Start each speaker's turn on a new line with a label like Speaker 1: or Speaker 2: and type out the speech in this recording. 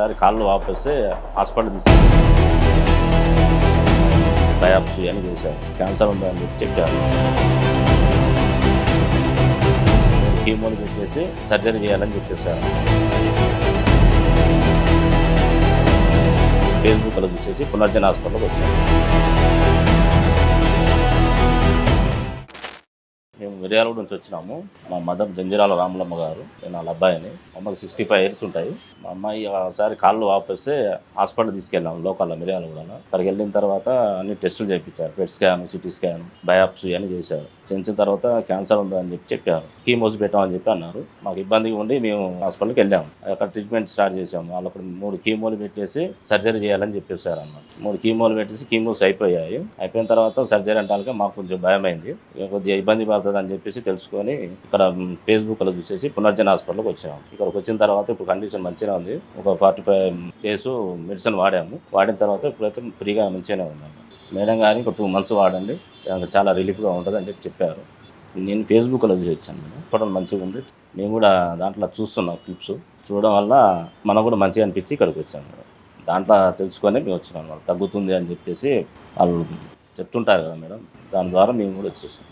Speaker 1: ఒకసారి కాళ్ళు వాపొస్తే హాస్పిటల్ తీసుకెళ్ళి బయాప్సీ అని చేశారు. క్యాన్సర్ ఉందని చెప్పారు. కీమోలు పెట్టేసి సర్జరీ చేయాలని చెప్పేశారు. ఫేస్బుక్లో చూసేసి పునర్జన హాస్పిటల్కి వచ్చాను. మేము మిర్యాలగూడ నుంచి వచ్చినాము. మా మదర్ జంజిరాల రాములమ్మ గారు, నేను వాళ్ళ అబ్బాయిని. అమ్మకి 65 years ఉంటాయి. మా అమ్మాయి ఒకసారి కాళ్ళు వాపొస్తే హాస్పిటల్ తీసుకెళ్ళాము లోకల్లో మిర్యాలగూడలో. అక్కడికి వెళ్ళిన తర్వాత అన్ని టెస్టులు చేయించారు. PET scan, CT scan, biopsy అని చేశారు. చేసిన తర్వాత క్యాన్సర్ ఉందని చెప్పారు. కీమోస్ పెట్టామని చెప్పి అన్నారు. మాకు ఇబ్బందిగా ఉండి మేము హాస్పిటల్కి వెళ్ళాము. అక్కడ ట్రీట్మెంట్ స్టార్ట్ చేసాము. వాళ్ళకు 3 కీమోలు పెట్టేసి సర్జరీ చేయాలని చెప్పేశారు అన్నమాట. 3 కీమోలు పెట్టేసి కీమోస్ అయిపోయాయి. అయిపోయిన తర్వాత సర్జరీ అంటానికి మాకు కొంచెం భయమైంది. కొద్దిగా ఇబ్బంది పడుతుంది అని చెప్పేసి తెలుసుకొని ఇక్కడ ఫేస్బుక్లో చూసేసి పునర్జన హాస్పిటల్కి వచ్చాము. ఇక్కడికి వచ్చిన తర్వాత ఇప్పుడు కండిషన్ మంచిగా ఉంది. ఒక 45 days మెడిసిన్ వాడాము. వాడిన తర్వాత ఇప్పుడైతే ఫ్రీగా మంచిగానే ఉన్నాము. మేడం గారు ఒక 2 months వాడండి, చాలా రిలీఫ్గా ఉంటుంది అని చెప్పారు. నేను ఫేస్బుక్లో చూసి వచ్చాను మేడం. ఇప్పుడు మంచిగా ఉంది. మేము కూడా దాంట్లో చూస్తున్నాం క్లిప్స్. చూడడం వల్ల మనకు కూడా మంచిగా అనిపించి ఇక్కడికి వచ్చాను మేడం. దాంట్లో తెలుసుకొని మేము వచ్చినాం. వాళ్ళు తగ్గుతుంది అని చెప్పేసి వాళ్ళు చెప్తుంటారు కదా మేడం, దాని ద్వారా మేము కూడా వచ్చేసాం.